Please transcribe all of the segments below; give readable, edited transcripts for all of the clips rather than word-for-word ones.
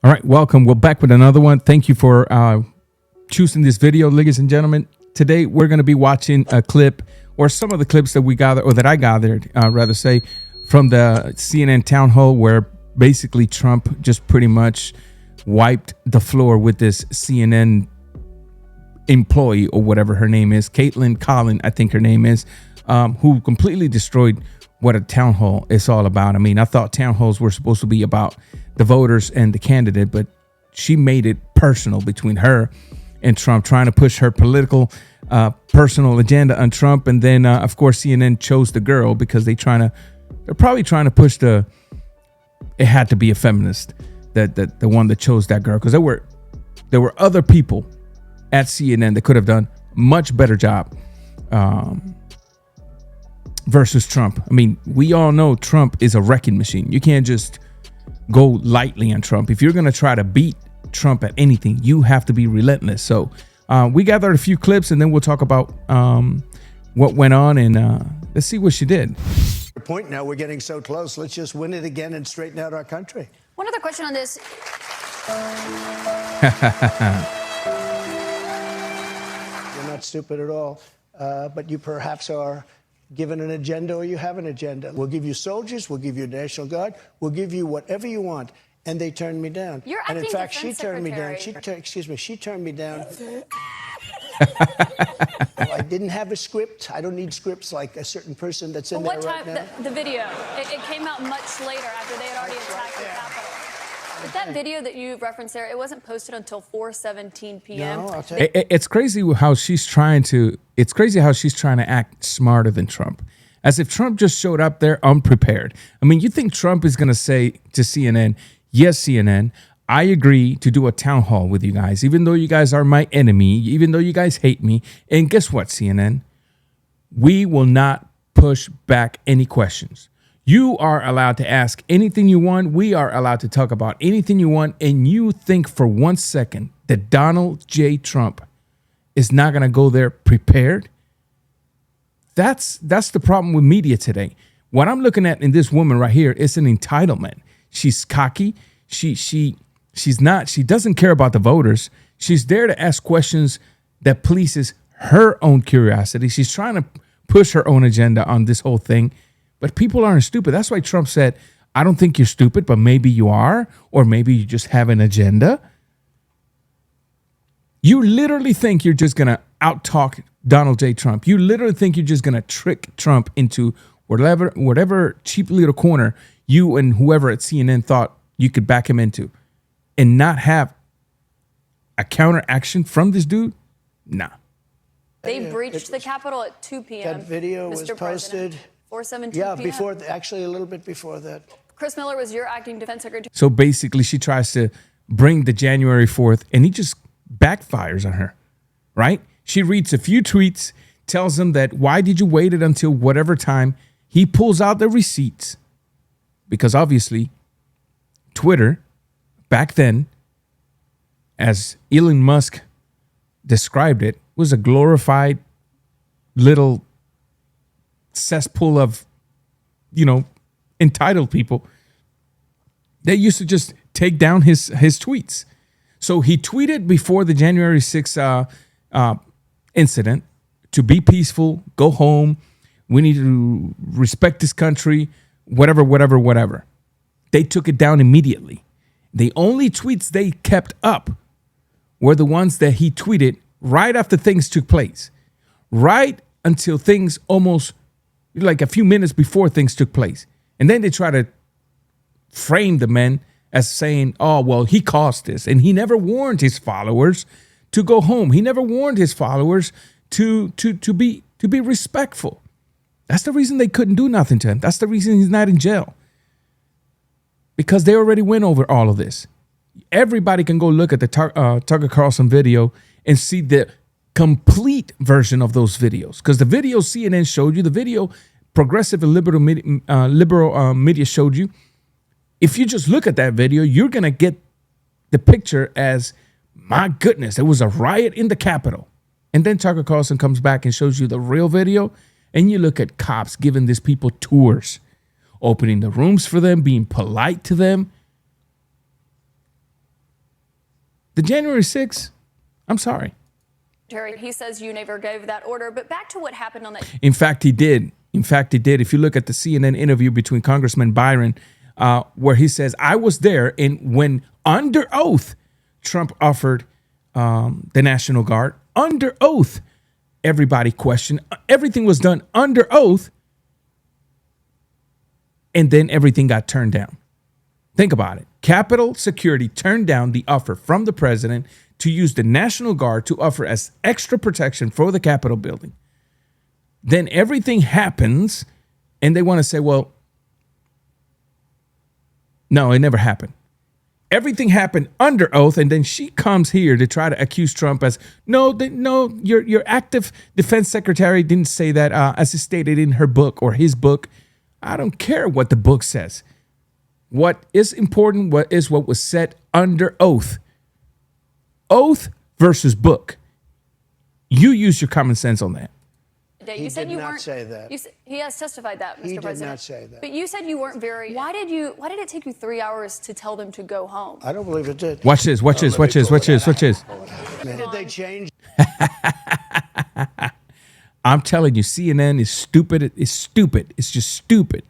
All right, welcome. We're back with another one. Thank you for choosing this video, ladies and gentlemen. Today, we're going to be watching a clip, or some of the clips that we gathered, or that I gathered, rather say, from the CNN town hall, where basically Trump just pretty much wiped the floor with this CNN employee, or whatever her name is, Kaitlan Collins, I think her name is, who completely destroyed what a town hall is all about. I mean, I thought town halls were supposed to be about the voters and the candidate, but she made it personal between her and Trump, trying to push her political, personal agenda on Trump. And then, of course, CNN chose the girl because they're probably trying to push it had to be a feminist, the one that chose that girl, because there were other people at CNN that could have done much better job versus Trump. I mean, we all know Trump is a wrecking machine. You can't just go lightly on Trump. If you're going to try to beat Trump at anything, you have to be relentless. So we gathered a few clips, and then we'll talk about what went on, and let's see what she did. Point now, we're getting so close. Let's just win it again and straighten out our country. One other question on this. You're not stupid at all, but you perhaps are given an agenda, or you have an agenda. We'll give you soldiers, we'll give you National Guard, we'll give you whatever you want. And they turned me down. You're and in acting fact, she defense turned me down. secretary. She turned me down. I didn't have a script. I don't need scripts like a certain person that's in there right now. The video, it came out much later after they had already attacked the Capitol. But that video that you referenced there, it wasn't posted until 4:17 p.m. No, I'll tell you. It's crazy how she's trying to act smarter than Trump, as if Trump just showed up there unprepared. I mean, you think Trump is going to say to CNN, yes, CNN, I agree to do a town hall with you guys, even though you guys are my enemy, even though you guys hate me. And guess what, CNN? We will not push back any questions. You are allowed to ask anything you want. We are allowed to talk about anything you want. And you think for 1 second that Donald J. Trump is not going to go there prepared? That's the problem with media today. What I'm looking at in this woman right here is an entitlement. She's cocky. She doesn't care about the voters. She's there to ask questions that pleases her own curiosity. She's trying to push her own agenda on this whole thing. But people aren't stupid. That's why Trump said, I don't think you're stupid, but maybe you are, or maybe you just have an agenda. You literally think you're just going to out-talk Donald J. Trump. You literally think you're just going to trick Trump into whatever cheap little corner you and whoever at CNN thought you could back him into, and not have a counteraction from this dude? Nah. They breached the Capitol at 2 p.m. That video was Mr. posted. 4:17 Yeah, p.m. actually a little bit before that. Chris Miller was your acting defense secretary. So basically, she tries to bring the January 4th, and he just backfires on her, right? She reads a few tweets, tells him that, why did you wait it until whatever time? He pulls out the receipts, because obviously Twitter back then, as Elon Musk described it, was a glorified little cesspool of, entitled people that used to just take down his tweets. So he tweeted before the January 6th incident to be peaceful, go home. We need to respect this country, whatever. They took it down immediately. The only tweets they kept up were the ones that he tweeted right after things took place, right until things almost like a few minutes before things took place. And then they try to frame the man as saying, oh, well, he caused this. And he never warned his followers to go home. He never warned his followers to be respectful. That's the reason they couldn't do nothing to him. That's the reason he's not in jail. Because they already went over all of this. Everybody can go look at the Tucker Carlson video and see the complete version of those videos. Because the video CNN showed you, the video progressive and liberal media showed you, if you just look at that video, you're going to get the picture as, my goodness, it was a riot in the Capitol. And then Tucker Carlson comes back and shows you the real video, and you look at cops giving these people tours, opening the rooms for them, being polite to them. The January 6th, I'm sorry. He says you never gave that order. But back to what happened on that. In fact, he did. If you look at the CNN interview between Congressman Byron, where he says, I was there, and when under oath, Trump offered the National Guard, under oath, everybody questioned. Everything was done under oath, and then everything got turned down. Think about it. Capitol Security turned down the offer from the president to use the National Guard to offer as extra protection for the Capitol building. Then everything happens, and they want to say, well, no, it never happened. Everything happened under oath, and then she comes here to try to accuse Trump as, no, your active defense secretary didn't say that, as is stated in her book or his book. I don't care what the book says. What is important what was said under oath. Oath versus book. You use your common sense on that. He did not say that. He has testified that, Mr. President. He did not say that. But you said you weren't very. Why did it take you 3 hours to tell them to go home? I don't believe it did. Watch this. When Did they change? I'm telling you, CNN is stupid. It's stupid. It's just stupid.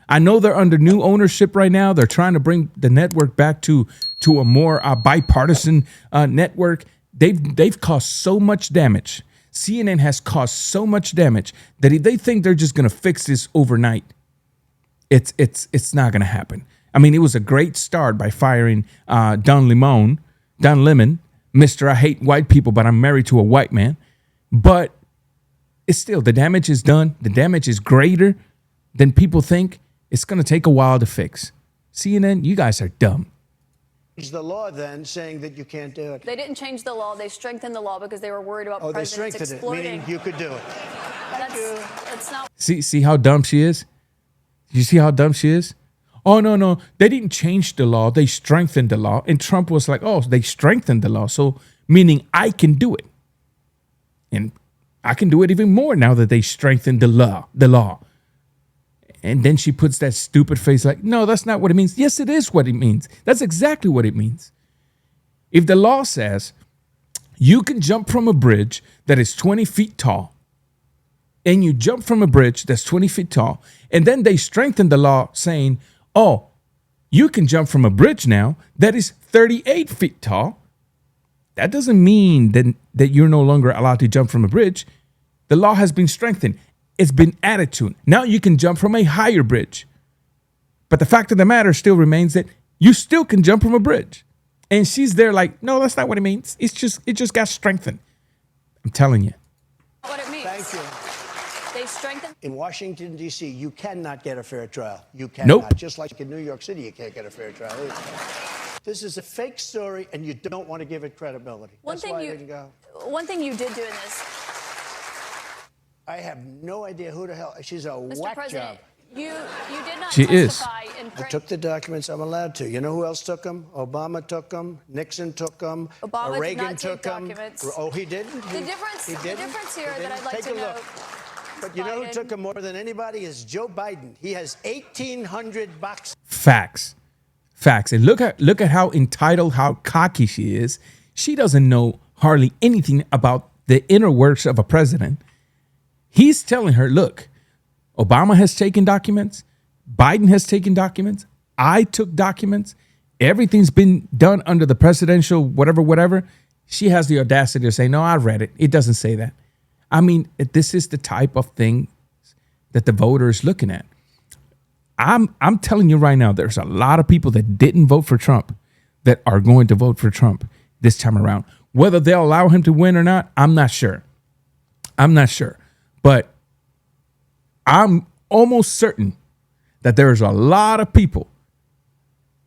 I know they're under new ownership right now. They're trying to bring the network back to a more bipartisan network. They've caused so much damage. CNN has caused so much damage that if they think they're just going to fix this overnight, it's not going to happen. I mean, it was a great start by firing Don Lemon, Mr. I hate white people, but I'm married to a white man. But it's still, the damage is done. The damage is greater than people think. It's going to take a while to fix. CNN, you guys are dumb. The law then saying that you can't do it. They didn't change the law. They strengthened the law because they were worried about presidents exploiting. Meaning you could do it. That's not. See how dumb she is? You see how dumb she is? Oh, no. They didn't change the law. They strengthened the law. And Trump was like, oh, they strengthened the law. So meaning I can do it. And I can do it even more now that they strengthened the law. And then she puts that stupid face like, no, that's not what it means. Yes, it is what it means. That's exactly what it means. If the law says you can jump from a bridge that is 20 feet tall, and you jump from a bridge that's 20 feet tall, and then they strengthen the law saying, oh, you can jump from a bridge now that is 38 feet tall, that doesn't mean that you're no longer allowed to jump from a bridge. The law has been strengthened. It's been added to. Now you can jump from a higher bridge. But the fact of the matter still remains that you still can jump from a bridge. And she's there like, no, that's not what it means. It just got strengthened. I'm telling you. What it means. Thank you. They strengthened. In Washington, D.C., you cannot get a fair trial. You cannot. Nope. Just like in New York City, you can't get a fair trial either. This is a fake story, and you don't want to give it credibility. That's why I didn't go. One thing you did doing this. I have no idea who the hell. She's a Mr. whack President, job. You did not She testify in I took the documents I'm allowed to. You know who else took them? Obama took them. Nixon took them. Obama Reagan did not took take them. documents. Oh, he didn't? The difference here that I'd like to know. But you know who took them more than anybody is Joe Biden. He has 1,800 boxes. Facts. And look at how entitled, how cocky she is. She doesn't know hardly anything about the inner works of a president. He's telling her, look, Obama has taken documents. Biden has taken documents. I took documents. Everything's been done under the presidential whatever. She has the audacity to say, no, I read it. It doesn't say that. I mean, this is the type of thing that the voter is looking at. I'm telling you right now, there's a lot of people that didn't vote for Trump that are going to vote for Trump this time around. Whether they'll allow him to win or not, I'm not sure. But I'm almost certain that there's a lot of people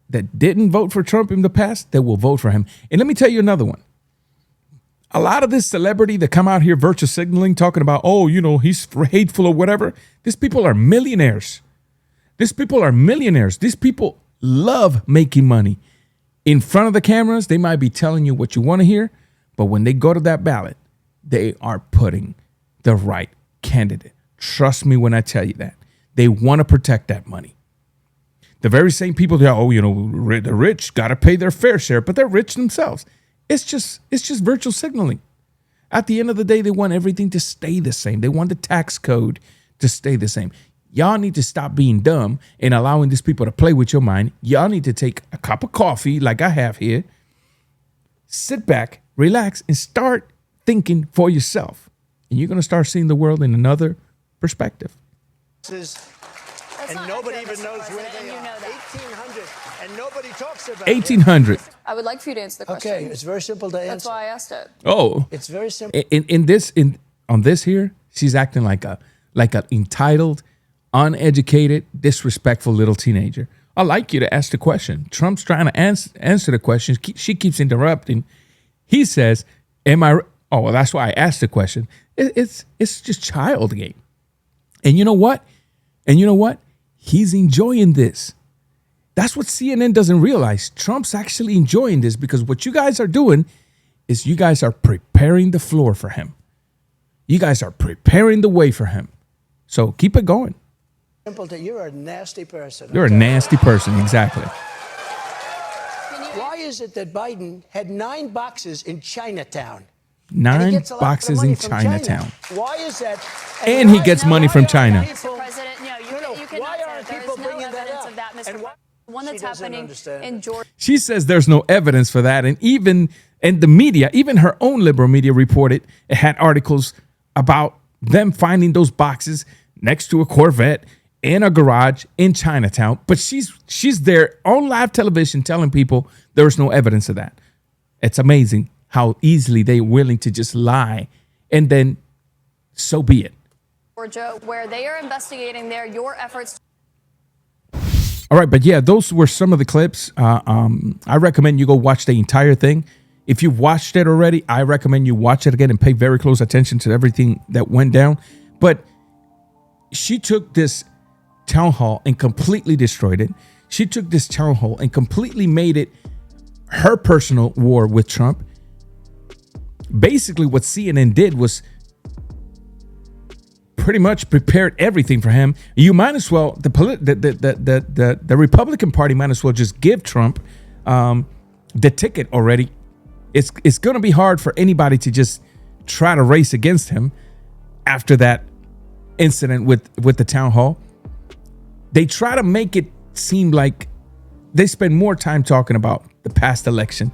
that didn't vote for Trump in the past that will vote for him. And let me tell you another one. A lot of this celebrity that come out here virtue signaling, talking about, oh, you know, he's hateful or whatever. These people are millionaires. These people love making money. In front of the cameras, they might be telling you what you want to hear. But when they go to that ballot, they are putting the right candidate. Trust me when I tell you that. They want to protect that money. The very same people that, oh, you know, the rich got to pay their fair share, but they're rich themselves. It's just virtual signaling. At the end of the day, they want everything to stay the same. They want the tax code to stay the same. Y'all need to stop being dumb and allowing these people to play with your mind. Y'all need to take a cup of coffee like I have here, sit back, relax, and start thinking for yourself. And you're going to start seeing the world in another perspective. And nobody even knows where they are. 1800, and nobody talks about 1800. I would like for you to answer the question. Okay, it's very simple to answer. That's why I asked it. Oh, It's very simple. on this here, she's acting like a entitled, uneducated, disrespectful little teenager. I'd like you to ask the question. Trump's trying to answer the question. She keeps interrupting. He says, "Am I?" Oh, well, that's why I asked the question. It's just child game. And you know what? He's enjoying this. That's what CNN doesn't realize. Trump's actually enjoying this because what you guys are doing is you guys are preparing the floor for him. You guys are preparing the way for him. So keep it going. You're a nasty person. You're a nasty person, exactly. Why is it that Biden had 9 boxes in Chinatown? 9 boxes in Chinatown. Why is that? And he gets money from China. Mr. President, you cannot why say aren't that. There people is no bringing that evidence up? of that, Mr. And why- One that's She doesn't happening understand in it. Georgia. She says there's no evidence for that. And the media, even her own liberal media reported, it had articles about them finding those boxes next to a Corvette in a garage in Chinatown. But she's there on live television telling people there's no evidence of that. It's amazing how easily they're willing to just lie. And then so be it. Georgia, where they are investigating your efforts. All right, but yeah, those were some of the clips. I recommend you go watch the entire thing. If you've watched it already, I recommend you watch it again and pay very close attention to everything that went down. But she took this town hall and completely destroyed it. She took this town hall and completely made it her personal war with Trump. Basically, what CNN did was pretty much prepared everything for him. You might as well the Republican Party might as well just give Trump the ticket already. It's going to be hard for anybody to just try to race against him after that incident with the town hall. They try to make it seem like they spend more time talking about the past election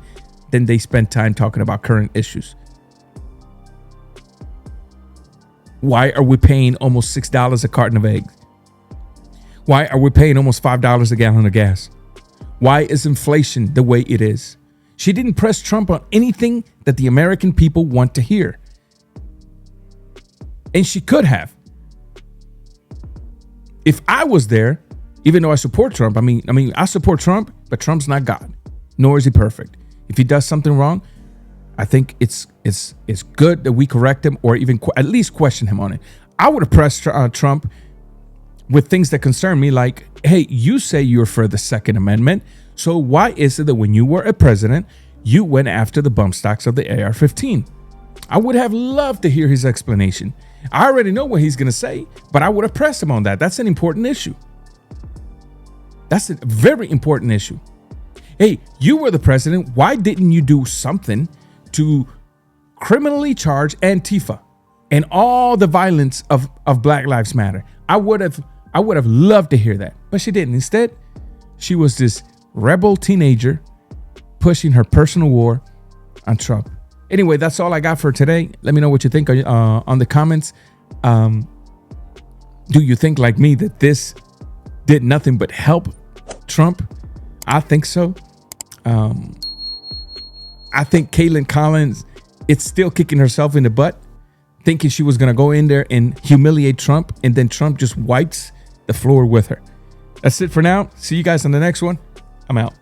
than they spend time talking about current issues. Why are we paying almost $6 a carton of eggs? Why are we paying almost $5 a gallon of gas? Why is inflation the way it is? She didn't press Trump on anything that the American people want to hear. And she could have. If I was there, even though I support Trump, I support Trump, but Trump's not God, nor is he perfect. If he does something wrong, I think it's good that we correct him or even at least question him on it. I would have pressed Trump with things that concern me, like, hey, you say you're for the Second Amendment. So why is it that when you were a president, you went after the bump stocks of the AR-15? I would have loved to hear his explanation. I already know what he's going to say, but I would have pressed him on that. That's an important issue. That's a very important issue. Hey, you were the president. Why didn't you do something to criminally charge Antifa and all the violence of Black Lives Matter? I would have loved to hear that, but she didn't. Instead, she was this rebel teenager pushing her personal war on Trump. Anyway, that's all I got for today. Let me know what you think on the comments. Do you think, like me, that this did nothing but help Trump? I think so. I think Kaitlan Collins, it's still kicking herself in the butt, thinking she was going to go in there and humiliate Trump, and then Trump just wipes the floor with her. That's it for now. See you guys on the next one. I'm out.